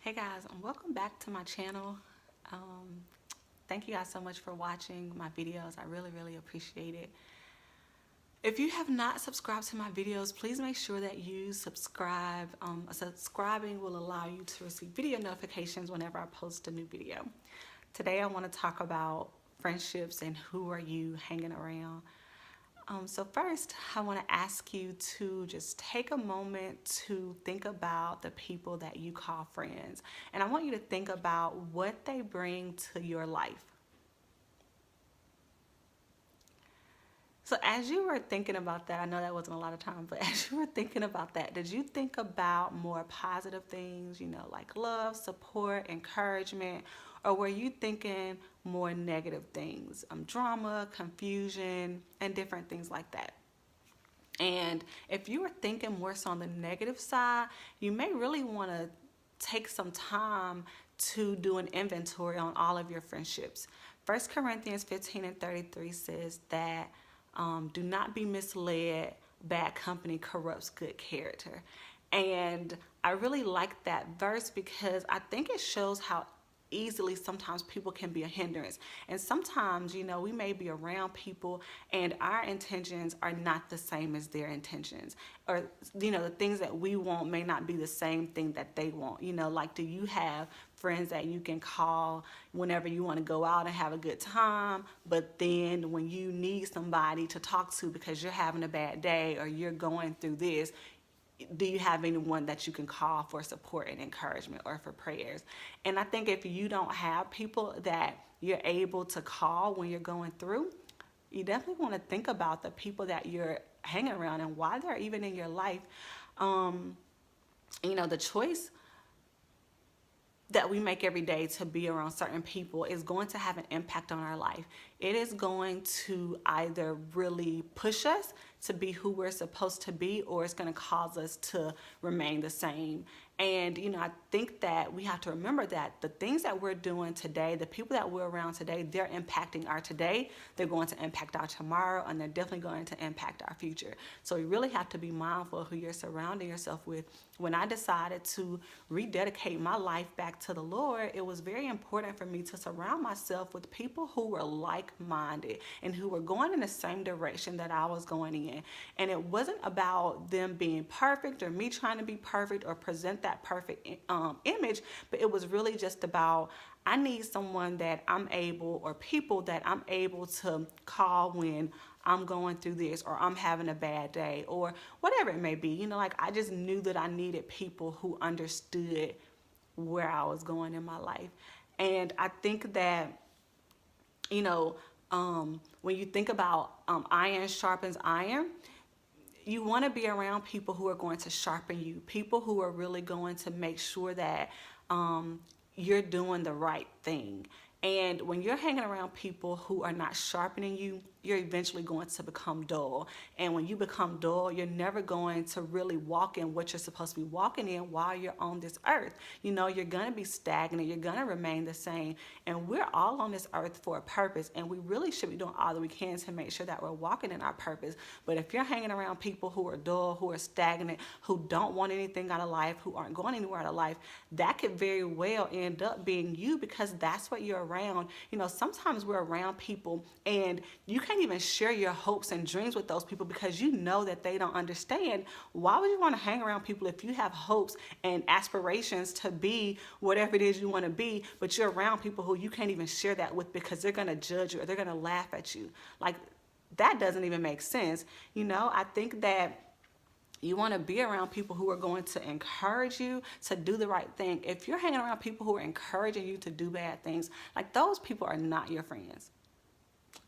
Hey guys, welcome back to my channel. Um, Thank you guys so much for watching my videos. I really appreciate it. If you have not subscribed to my videos, please make sure that you subscribe. Subscribing will allow you to receive video notifications whenever I post a new video. Today I want to talk about friendships and who are you hanging around. So first, I want to ask you to just take a moment to think about the people that you call friends. And I want you to think about what they bring to your life. So as you were thinking about that, I know that wasn't a lot of time, but as you were thinking about that, did you think about more positive things, like love, support, encouragement, or were you thinking more negative things, drama, confusion, and different things like that? And if you are thinking more so on the negative side, you may really want to take some time to do an inventory on all of your friendships. 1 Corinthians 15:33 says that do not be misled, bad company corrupts good character. And I really like that verse because I think it shows how easily sometimes people can be a hindrance. And sometimes, we may be around people and our intentions are not the same as their intentions. Or, the things that we want may not be the same thing that they want. Like, do you have friends that you can call whenever you want to go out and have a good time, but then when you need somebody to talk to because you're having a bad day or you're going through this, do you have anyone that you can call for support and encouragement or for prayers? And I think if you don't have people that you're able to call when you're going through, you definitely want to think about the people that you're hanging around and why they're even in your life. Um, the choice that we make every day to be around certain people is going to have an impact on our life. It is going to either really push us to be who we're supposed to be, or it's going to cause us to remain the same. And, I think that we have to remember that the things that we're doing today, the people that we're around today, they're impacting our today, they're going to impact our tomorrow, and they're definitely going to impact our future. So you really have to be mindful of who you're surrounding yourself with. When I decided to rededicate my life back to the Lord, it was very important for me to surround myself with people who were like-minded and who were going in the same direction that I was going in. And it wasn't about them being perfect or me trying to be perfect or present that perfect image, but it was really just about I need someone that I'm able, or people that I'm able to call when I'm going through this or I'm having a bad day or whatever it may be. Like I just knew that I needed people who understood where I was going in my life. And I think that, you know, when you think about iron sharpens iron, you want to be around people who are going to sharpen you, people who are really going to make sure that you're doing the right thing. And when you're hanging around people who are not sharpening you, you're eventually going to become dull. And when you become dull, you're never going to really walk in what you're supposed to be walking in while you're on this earth. You're going to be stagnant. You're going to remain the same. And we're all on this earth for a purpose. And we really should be doing all that we can to make sure that we're walking in our purpose. But if you're hanging around people who are dull, who are stagnant, who don't want anything out of life, who aren't going anywhere out of life, that could very well end up being you, because that's what you're around. Sometimes we're around people and you can't even share your hopes and dreams with those people because you know that they don't understand. Why would you want to hang around people if you have hopes and aspirations to be whatever it is you want to be, but you're around people who you can't even share that with because they're going to judge you or they're going to laugh at you? Like, that doesn't even make sense. I think that you want to be around people who are going to encourage you to do the right thing. If you're hanging around people who are encouraging you to do bad things, like, those people are not your friends.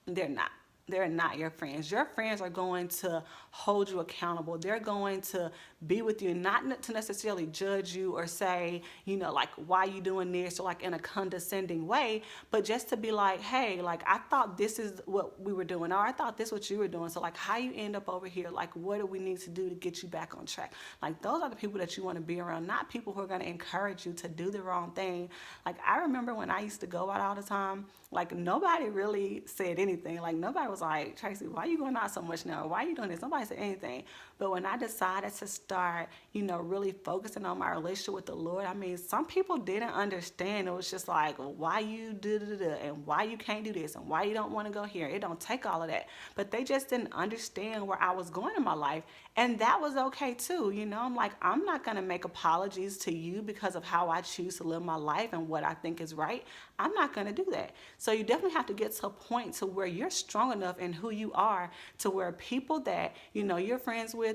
They're not. They're not your friends. Your friends are going to hold you accountable. They're going to be with you, not to necessarily judge you or say, like, why are you doing this, or like in a condescending way, but just to be like, hey, like, I thought this is what we were doing, or I thought this is what you were doing. So like, how you end up over here? Like, what do we need to do to get you back on track? Like, those are the people that you want to be around, not people who are going to encourage you to do the wrong thing. Like, I remember when I used to go out all the time, like, nobody really said anything. Like, nobody was like, Tracy, why are you going out so much now? Why are you doing this? Nobody said anything. But when I decided to start, really focusing on my relationship with the Lord, I mean, some people didn't understand. It was just like, well, why you do and why you can't do this and why you don't want to go here. It don't take all of that. But they just didn't understand where I was going in my life. And that was okay too. I'm like, I'm not going to make apologies to you because of how I choose to live my life and what I think is right. I'm not going to do that. So you definitely have to get to a point to where you're strong enough in who you are, to where people that, you're friends with,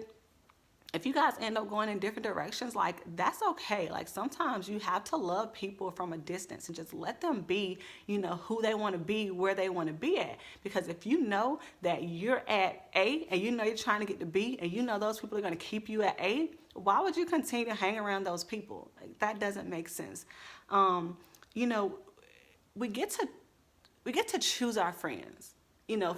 if you guys end up going in different directions, like, that's okay. Like, sometimes you have to love people from a distance and just let them be, who they want to be, where they want to be at. Because if you know that you're at A and you're trying to get to B and those people are going to keep you at A, why would you continue to hang around those people? Like, that doesn't make sense. You know, we get to choose our friends.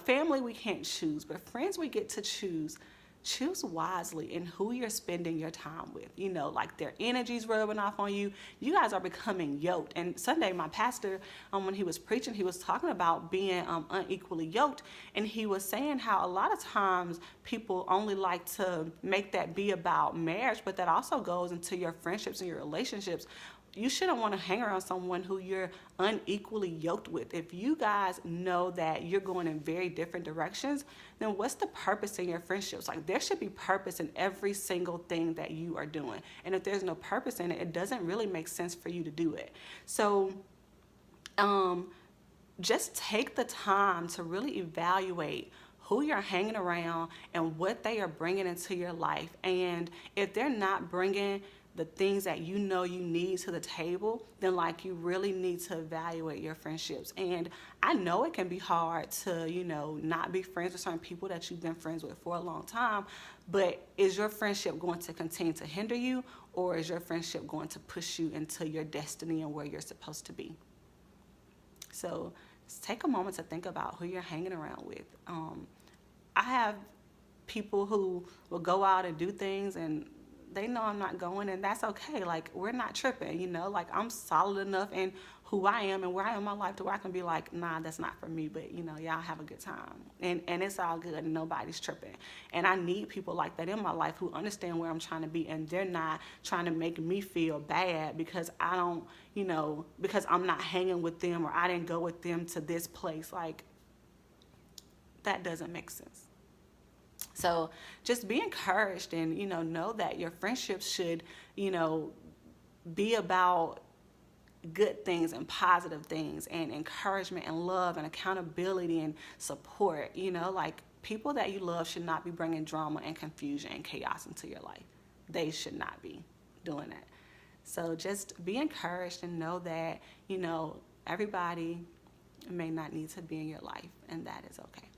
Family we can't choose, but friends we get to choose. Choose wisely in who you're spending your time with. Like, their energy's rubbing off on you. You guys are becoming yoked. And Sunday, my pastor, when he was preaching, he was talking about being unequally yoked. And he was saying how a lot of times people only like to make that be about marriage, but that also goes into your friendships and your relationships. You shouldn't want to hang around someone who you're unequally yoked with. If you guys know that you're going in very different directions, then what's the purpose in your friendships? Like, there should be purpose in every single thing that you are doing. And if there's no purpose in it, it doesn't really make sense for you to do it. So, just take the time to really evaluate who you're hanging around and what they are bringing into your life. And if they're not bringing the things that you need to the table, then, like, you really need to evaluate your friendships. And I know it can be hard to, not be friends with certain people that you've been friends with for a long time, but is your friendship going to continue to hinder you, or is your friendship going to push you into your destiny and where you're supposed to be? So just take a moment to think about who you're hanging around with. I have people who will go out and do things and they know I'm not going, and that's okay. Like, we're not tripping, like, I'm solid enough in who I am and where I am in my life to where I can be like, nah, that's not for me, but y'all have a good time, and it's all good and nobody's tripping. And I need people like that in my life who understand where I'm trying to be, and they're not trying to make me feel bad because I don't, because I'm not hanging with them or I didn't go with them to this place. Like, that doesn't make sense. So just be encouraged and, know that your friendships should, be about good things and positive things and encouragement and love and accountability and support. Like, people that you love should not be bringing drama and confusion and chaos into your life. They should not be doing that. So just be encouraged and know that, everybody may not need to be in your life, and that is okay.